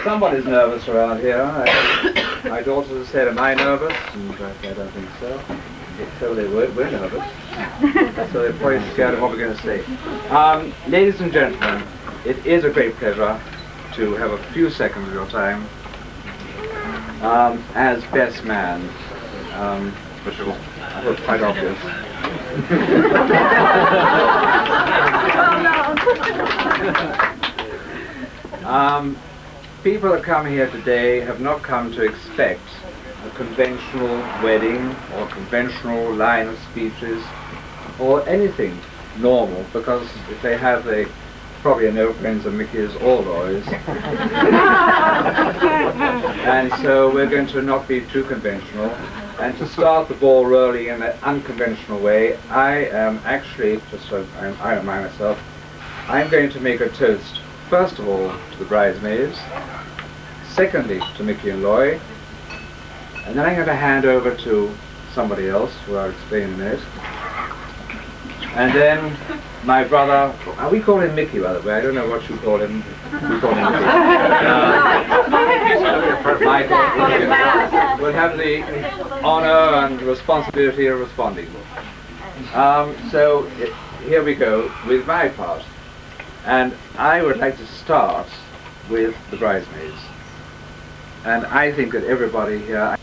somebody's nervous around here. My daughters said, am I nervous? And I don't think so. So they were nervous. So they're probably scared of what we're going to say. Ladies and gentlemen, it is a great pleasure to have a few seconds of your time as best man. For sure. I hope quite obvious. People that come here today have not come to expect a conventional wedding or conventional line of speeches or anything normal, because if they have, they probably are no friends of Mickey's or Roy's. And so we're going to not be too conventional. And to start the ball rolling in an unconventional way, I am actually, just so I remind myself, I'm going to make a toast, first of all, to the bridesmaids, secondly, to Mickey and Loy, and then I'm going to hand over to somebody else, who I'll explain in a minute. And then my brother, we call him Mickey, by the way. I don't know what you call him. We call him Mickey. Michael will have the honor and responsibility of responding. So here we go with my part. And I would like to start with the bridesmaids. And I think that everybody here,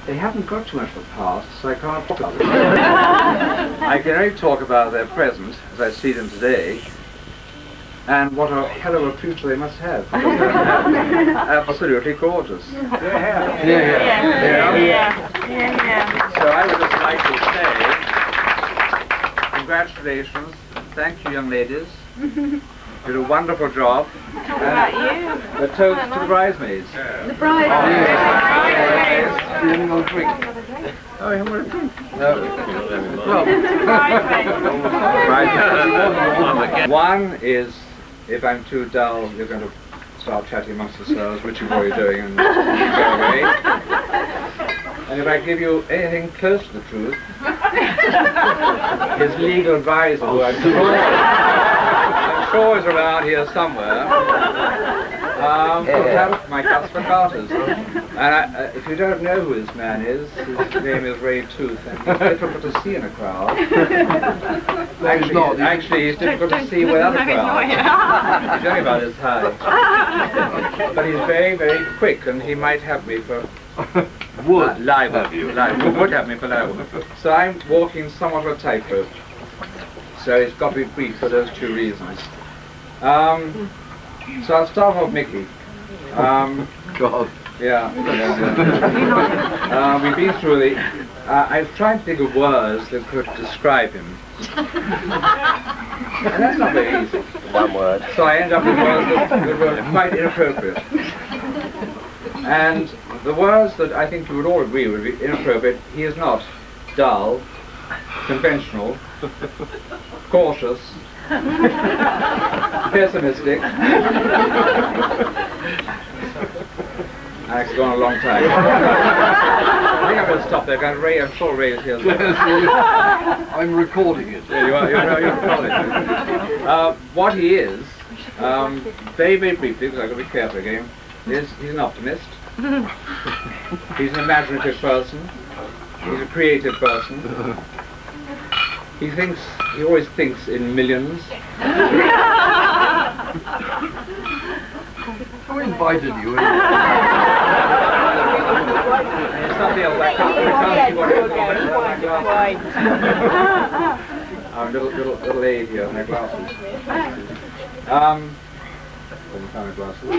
they haven't got too much of a past, so I can't talk about it. I can only talk about their present, as I see them today, and what a hell of a future they must have. Because they're absolutely gorgeous. Yeah. So I would just like to say, congratulations, thank you young ladies. You did a wonderful job. Talk about you. A toast to the bridesmaids. The bridesmaids. Feeling on drink. Oh, you want a drink? No. Well, one is, if I'm too dull, you're going to start chatting amongst yourselves, which you're already doing, and go away. And if I give you anything close to the truth, his legal advisor, who I'm sure is around here somewhere, my Cuthbert Carter's. And if you don't know who this man is, his name is Ray Tooth, and he's difficult to see in a crowd. Actually, he's difficult to see without a crowd. He's only about his height. But he's very, very quick, and he might have me for would have me for libel. So I'm walking somewhat of a tightrope. So it's got to be brief for those two reasons. So I'll start off with Mickey. God. Yeah. We've been through the... I've tried to think of words that could describe him. And that's not very easy. One word. So I end up with words that were quite inappropriate. And the words that I think you would all agree would be inappropriate, he is not dull, conventional, cautious, pessimistic. It's gone a long time. I think I'm going to stop there, because Ray, I'm sure Ray is here. I'm recording it. Yeah, you're recording it. What he is, very, very briefly, because I've got to be careful again, is he's an optimist. He's an imaginative person. He's a creative person. He always thinks in millions. Who invited you in? It's something else. I can't see what it is. I'm a little aid here, my glasses. Kind of glasses.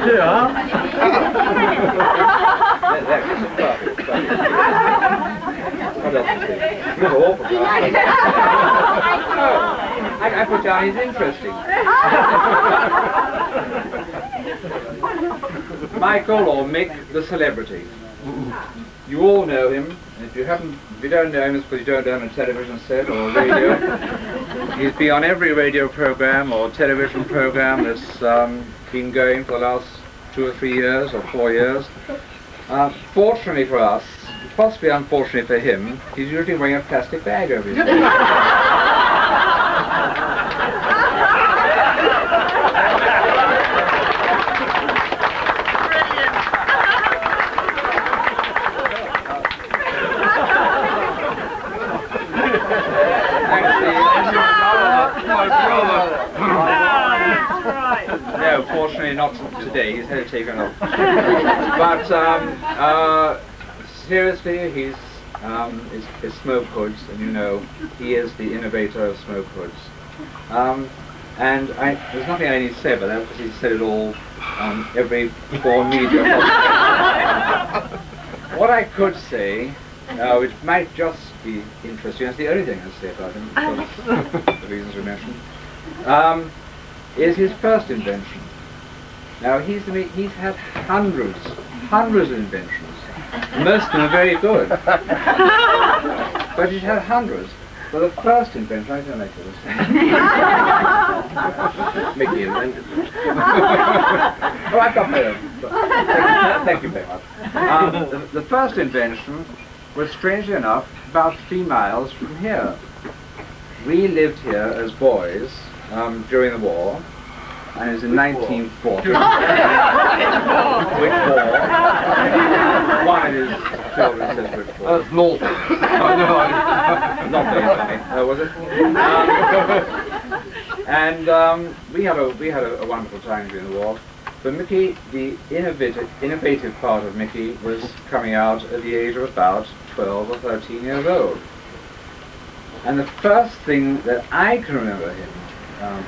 Yeah. Perfect. What else is he? You're awful glasses. I put down he's interesting. Michael or Mick, the celebrity. You all know him. If you don't know him, it's because you don't know him on television set or radio. He's been on every radio program or television program that's been going for the last 2 or 3 years or 4 years. Fortunately for us, possibly unfortunately for him, he's usually wearing a plastic bag over his head. No, fortunately not today. He's had it taken off. But seriously, he's smoke hoods, and you know he is the innovator of smoke hoods. And there's nothing I need to say about that because he said it all on every foreign media. What I could say, which might just be interesting, that's the only thing I'll say about him, because of the reasons we mentioned, is his first invention. Now he's had hundreds of inventions. Most of them are very good. But he's had hundreds. But the first invention, I don't like this. Mickey invented it. Oh, I've got better. Thank you very much. The first invention was, strangely enough, about 3 miles from here. We lived here as boys during the war, and it was in 1940. Which war? One of his children says which war. That's Norfolk. I know. Not very funny, was it? And we had a wonderful time during the war. But Mickey, the innovative part of Mickey was coming out at the age of about 12 or 13 years old. And the first thing that I can remember him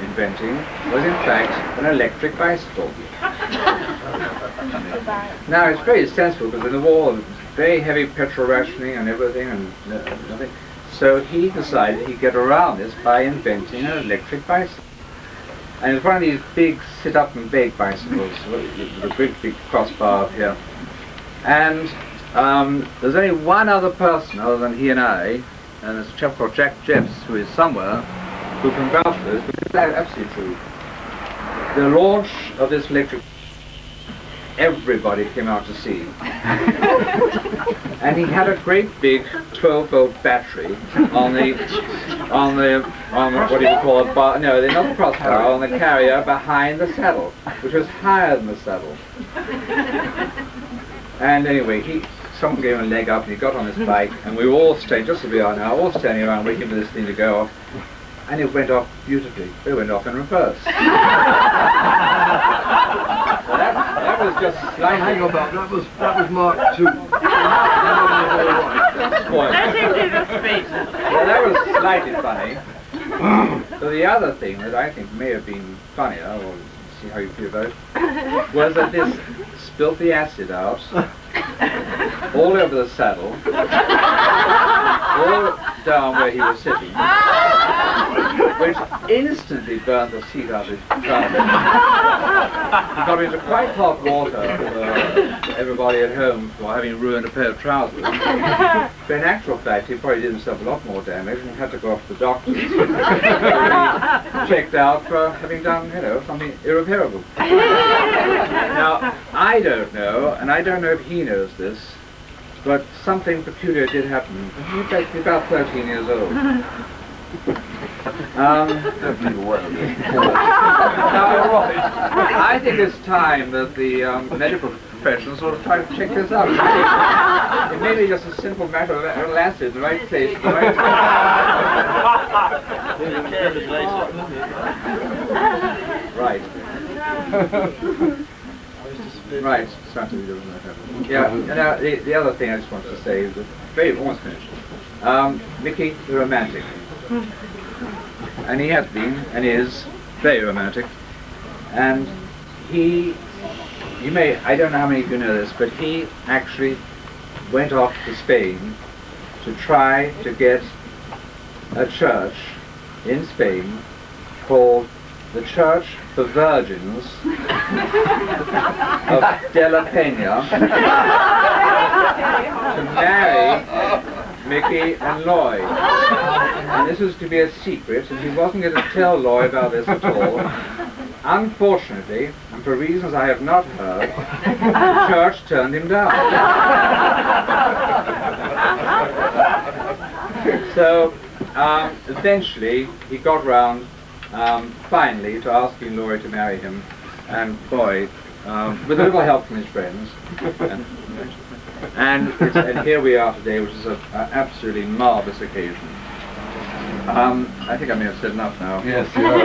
inventing was in fact an electric bicycle. Now it's very sensible because in the war, very heavy petrol rationing and everything and nothing. So he decided he'd get around this by inventing an electric bicycle. And it's one of these big sit-up and bake bicycles with a big crossbar up here. And there's only one other person other than he and I, and there's a chap called Jack Jeffs who is somewhere, who can vouch for this, but it's absolutely true. The launch of this electric, everybody came out to see. And he had a great big 12-volt battery on what do you call it? No, they're not the crossbar, on the carrier behind the saddle, which was higher than the saddle. And anyway, someone gave him a leg up, and he got on his bike, and we were all staying, just as we are now, all standing around waiting for this thing to go off. And it went off beautifully. It went off in reverse. So that was just slightly... Hang about, that was Mark II. Spoiled. Yeah, that was slightly funny. So the other thing that I think may have been funnier, or see how you feel about it, was that this spilt the acid out all over the saddle, all down where he was sitting, which instantly burned the seat out of his trousers. He got into quite hot water for everybody at home for having ruined a pair of trousers. But in actual fact, he probably did himself a lot more damage and had to go off to the doctors. He checked out for having done, something irreparable. Now, I don't know, and I don't know if he knows this, but something peculiar did happen. He was about 13 years old. I think it's time that the medical profession sort of try to check this out. It may be just a simple matter of acid in the right place at the right time. Right. Right. Yeah. Now the other thing I just wanted to say is that almost finished. Mickey the romantic. And he has been, and is, very romantic. And I don't know how many of you know this, but he actually went off to Spain to try to get a church in Spain called the Church for Virgins of De La Peña to marry Mickey and Lloyd. And this was to be a secret, and he wasn't going to tell Lloyd about this at all. Unfortunately, and for reasons I have not heard, the church turned him down. So, eventually, he got round, finally, to asking Lloyd to marry him, and boy, with a little help from his friends. And here we are today, which is an absolutely marvellous occasion. I think I may have said enough now. Yes, you have.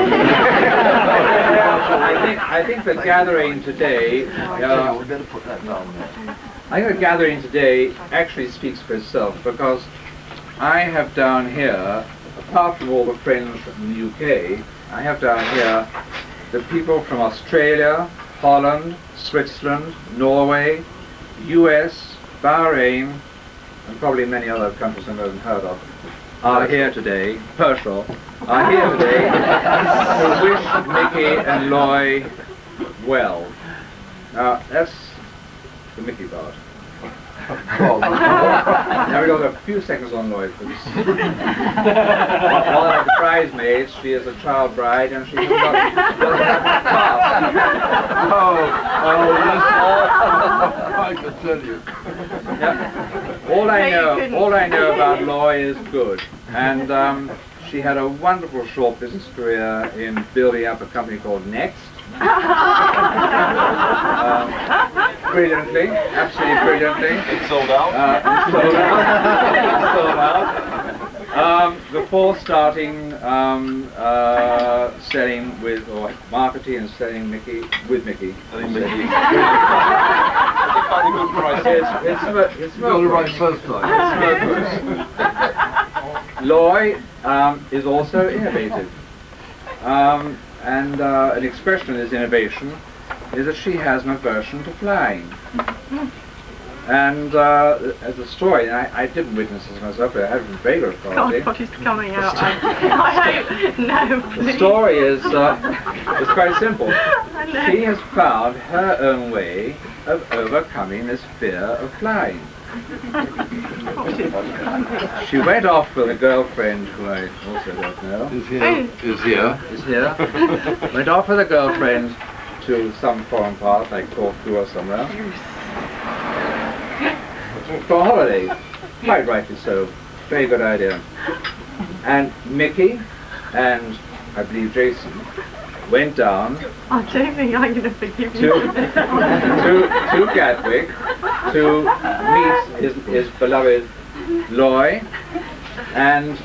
I think the gathering today, we better put that down there. I think the gathering today actually speaks for itself, because I have down here, apart from all the friends from the UK, I have down here the people from Australia, Holland, Switzerland, Norway, US, Bahrain, and probably many other countries I haven't heard of, are here today, Pershal, are here today to wish Mickey and Loy well. Now, that's the Mickey part. Now we got a few seconds on Loy, please. One of the bridesmaids, she is a child bride, and she has got I can tell you. yeah. All I know about Loy is good, and she had a wonderful short business career in building up a company called Next. Brilliantly, absolutely brilliantly. It's sold out. Sold out. Before starting selling with, or marketing and selling Mickey, with Mickey. Selling Mickey. It's Got it right first time. Loy is also innovative. And an expression of this innovation is that she has an aversion to flying. And as a story, and I didn't witness this myself, but I had from vague authority. God, what is coming out? I hope, no, The please. story is it's quite simple. She has found her own way of overcoming this fear of flying. She went off with a girlfriend who I also don't know. Is here. Is here. Is here. Went off with a girlfriend to some foreign part, like Corfu or somewhere, for a holiday. Quite rightly so. Very good idea. And Mickey and I believe Jason went down I don't think I'm going to forgive you. to Gatwick to meet his beloved Loy, and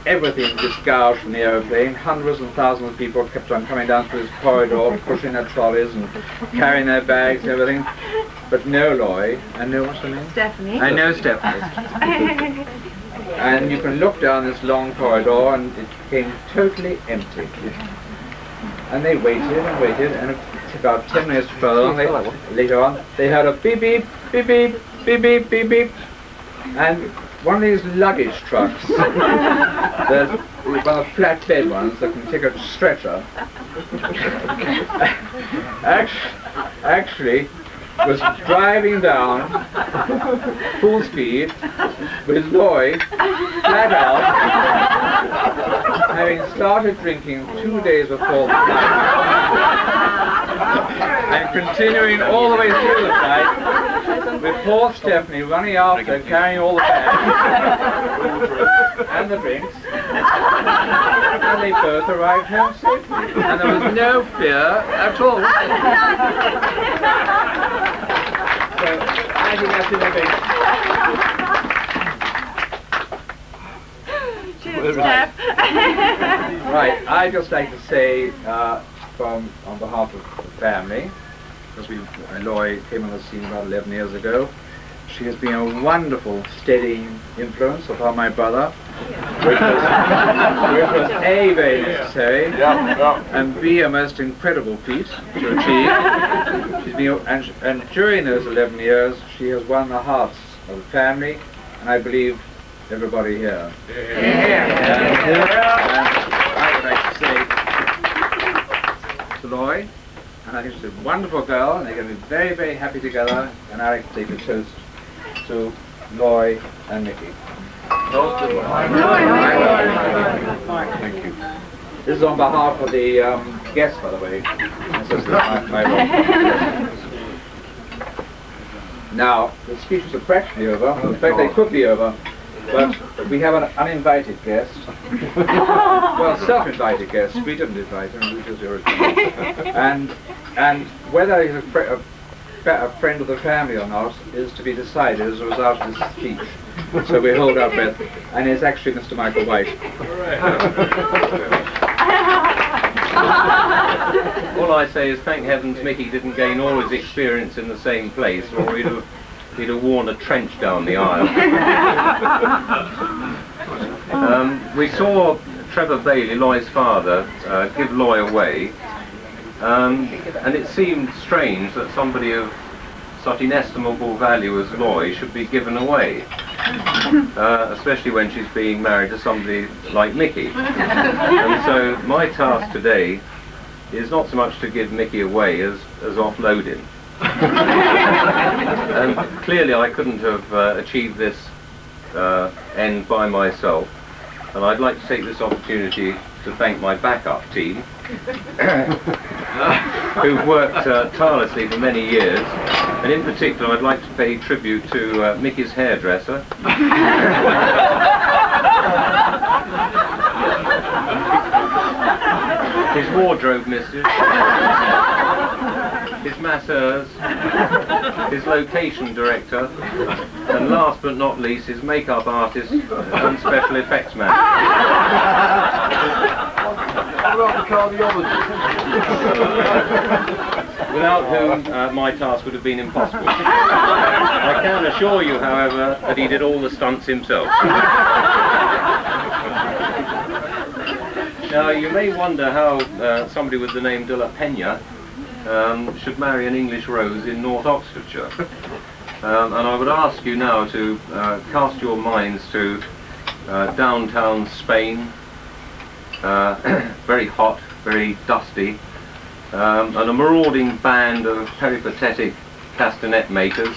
everything disgorged from the aeroplane. Hundreds and thousands of people kept on coming down through this corridor, pushing their trolleys and carrying their bags and everything. But no Loy, and no, what's her name? Stephanie. I know Stephanie. And you can look down this long corridor and it became totally empty. And they waited and waited, and about 10 minutes further on, later on, they heard a beep beep, beep beep, beep beep, beep beep, and one of these luggage trucks, one of the flatbed ones that can take a stretcher, actually was driving down full speed with Loy flat out, having started drinking 2 days before the flight, and continuing all the way through the flight, with poor Stephanie running after, carrying all the bags and the drinks, and they both arrived home safely, and there was no fear at all. So I think that's innovation. Cheers, Steph. Right, I'd just like to say, on behalf of the family, because Loy came on the scene about 11 years ago, she has been a wonderful, steadying influence upon my brother, which was A, very necessary, and B, a most incredible feat to achieve. She's been, and during those 11 years, she has won the hearts of the family, and I believe everybody here. And I would like to say to Loy, and I think she's a wonderful girl, and they're going to be very, very happy together, and I'd like to take a toast to Loy and Mickey. Thank you. This is on behalf of the guests, by the way. This is my Now, the speeches are practically over. In fact, they could be over. But we have an uninvited guest. Well, self-invited guest. We didn't invite him, we just original. And whether he's a friend of the family or not is to be decided as a result of this speech. So we hold our breath. And it's actually Mr. Michael White. All all I say is thank heavens Mickey didn't gain all his experience in the same place, or he'd have worn a trench down the aisle. We saw Trevor Bailey, Loy's father, give Loy away, and it seemed strange that somebody of such inestimable value as Loy should be given away, especially when she's being married to somebody like Mickey. And so my task today is not so much to give Mickey away as offload him. And clearly I couldn't have achieved this end by myself, and I'd like to take this opportunity to thank my backup team who've worked tirelessly for many years, and in particular I'd like to pay tribute to Mickey's hairdresser. His wardrobe mistress, his masseurs, his location director, and last but not least his makeup artist and special effects man. What about the cardiologist? Without whom my task would have been impossible. I can assure you, however, that he did all the stunts himself. Now, you may wonder how somebody with the name de la Peña should marry an English rose in North Oxfordshire. And I would ask you now to cast your minds to downtown Spain, very hot, very dusty, and a marauding band of peripatetic castanet makers.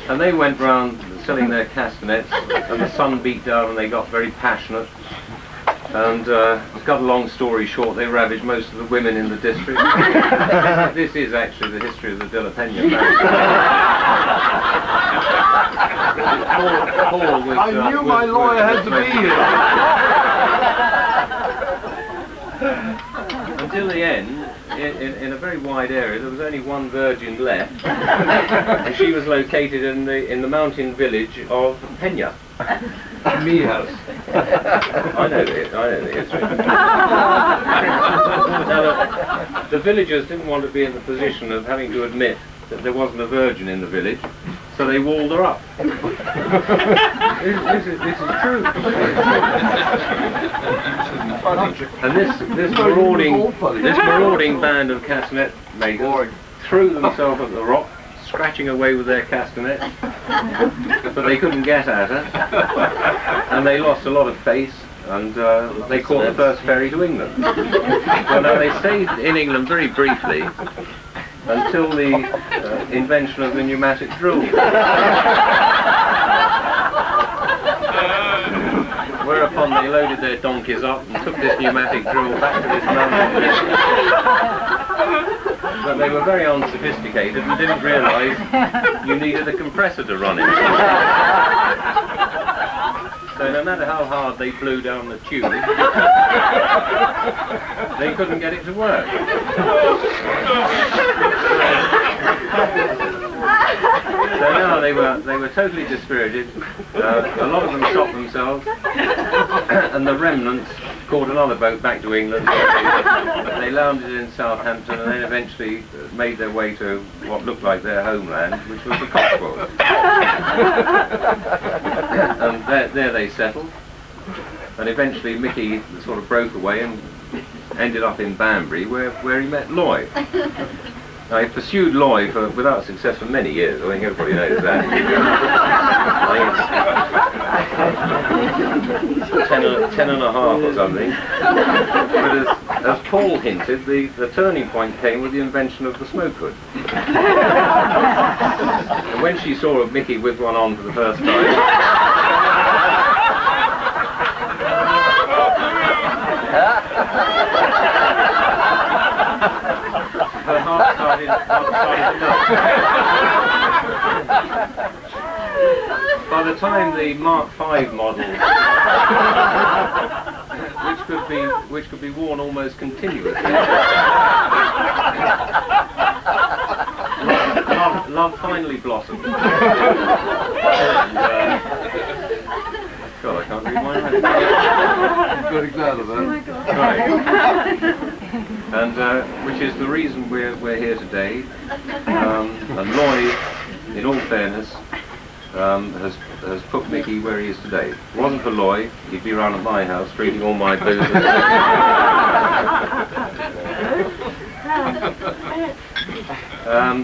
And they went round selling their castanets, and the sun beat down and they got very passionate. And to cut a long story short, they ravaged most of the women in the district. This is actually the history of the De La Peña family. I knew my lawyer had to be here. Until the end, in a very wide area, there was only one virgin left, and she was located in the mountain village of Peña. Mijas. I know the history. Now, the villagers didn't want to be in the position of having to admit that there wasn't a virgin in the village, so they walled her up. This is true. And this marauding band of castanet makers threw themselves at the rock, scratching away with their castanets, but they couldn't get at her, and they lost a lot of face, and they caught the first ferry to England. Well, now they stayed in England very briefly until the invention of the pneumatic drill. Whereupon they loaded their donkeys up and took this pneumatic drill back to this mountain. But they were very unsophisticated and didn't realise you needed a compressor to run it. So no matter how hard they blew down the tube, they couldn't get it to work. So now they were totally dispirited. A lot of them shot themselves, and the remnants caught another boat back to England. They landed in Southampton and then eventually made their way to what looked like their homeland, which was the Cotswolds. And there they settled. And eventually Mickey sort of broke away and ended up in Banbury, where he met Loy. Now, he pursued Loy without success for many years. I think everybody knows that. I think it's 10 and a half or something. But as Paul hinted, the turning point came with the invention of the smoke hood. And when she saw Mickey with one on for the first time, her heart started to melt. By the time the Mark V model, which could be worn almost continuously, love finally blossomed. And, God, I can't read my writing. Very glad of that. Right. And which is the reason we're here today. And Lloyd, in all fairness, has put Mickey where he is today. If it wasn't for Lloyd, he'd be around at my house drinking all my booze.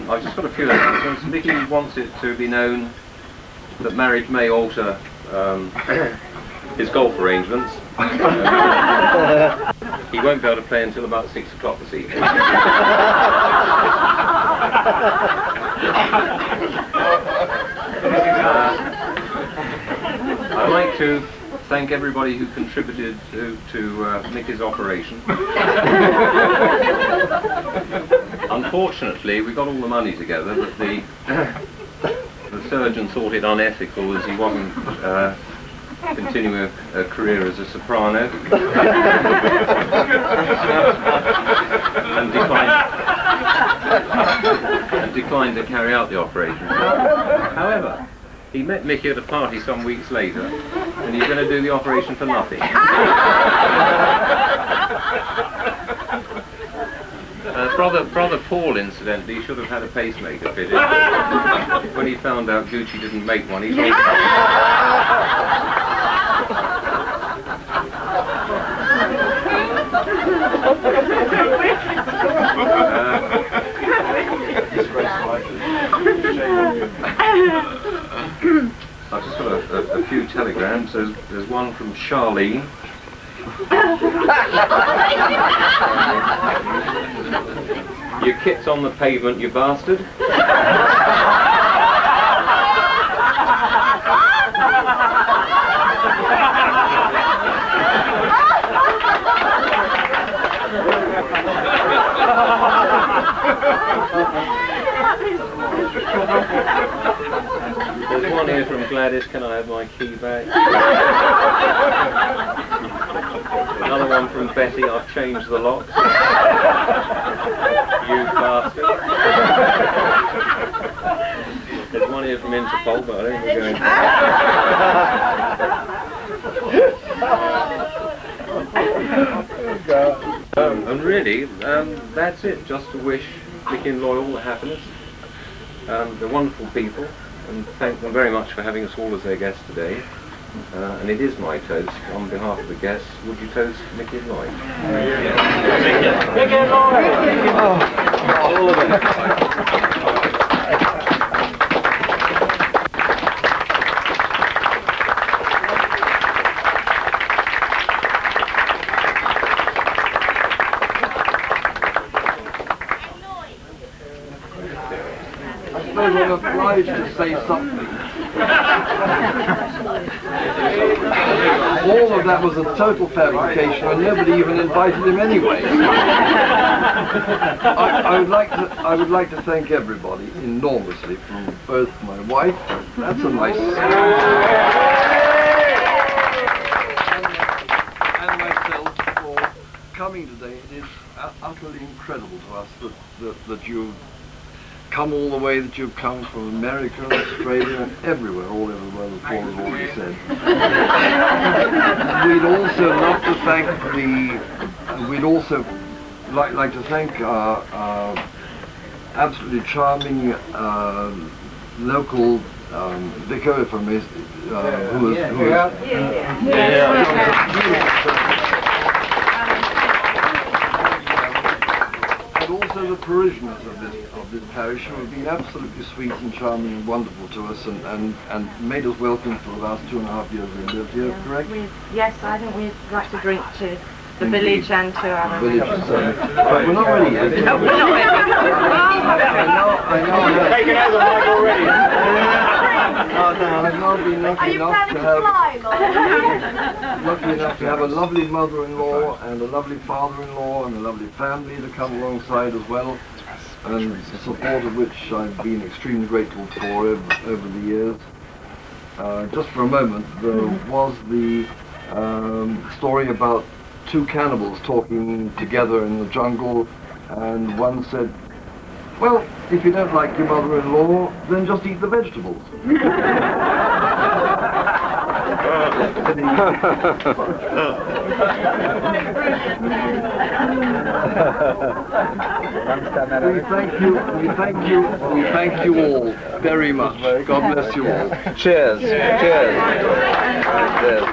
I've just got a few announcements. Mickey wants it to be known that marriage may alter his golf arrangements. He won't be able to play until about 6 o'clock this evening. I'd like to thank everybody who contributed to Mickey's operation. Unfortunately, we got all the money together, but the surgeon thought it unethical as he wasn't continuing a career as a soprano and declined to carry out the operation. However, he met Mickey at a party some weeks later, and he's going to do the operation for nothing. Brother Paul, incidentally, should have had a pacemaker fitted. When he found out Gucci didn't make one, he told I've just got a few telegrams. There's one from Charlene. Your kit's on the pavement, you bastard. There's one here from Gladys. Can I have my key back? Another one from Betty. I've changed the locks. You bastard. There's one here from Interpol, but I don't think we're going to. And really, that's it. Just to wish Mickey and Lloyd all the happiness. They're wonderful people, and thank them very much for having us all as their guests today. And it is my toast. On behalf of the guests, would you toast Mickey and Lloyd? Mickey and Lloyd! Oh, all of it. I'm obliged to say something. All of that was a total fabrication, and nobody even invited him anyway. I would like to thank everybody enormously, from both my wife, that's a nice, and myself for coming today. It is utterly incredible to us that you've come all the way that you've come from America, Australia, and everywhere, all over the world, as Paul has already said. We'd also love to thank we'd also like to thank our absolutely charming local vicar from who is and also the parishioners of this parish, who have been absolutely sweet and charming and wonderful to us, and made us welcome for the last 2.5 years we lived here, correct? Yes, I think we'd like to drink to the village and to our Village, but we're not ready yet. No, we're not ready. I know. Taken out the mic already. I've now been lucky enough to have a lovely mother-in-law and a lovely father-in-law and a lovely family to come alongside as well, and the support of which I've been extremely grateful for over the years. Just for a moment, there was the story about two cannibals talking together in the jungle, and one said, "Well, if you don't like your mother-in-law, then just eat the vegetables." We thank you all very much. God bless you all. Cheers. Cheers. Cheers.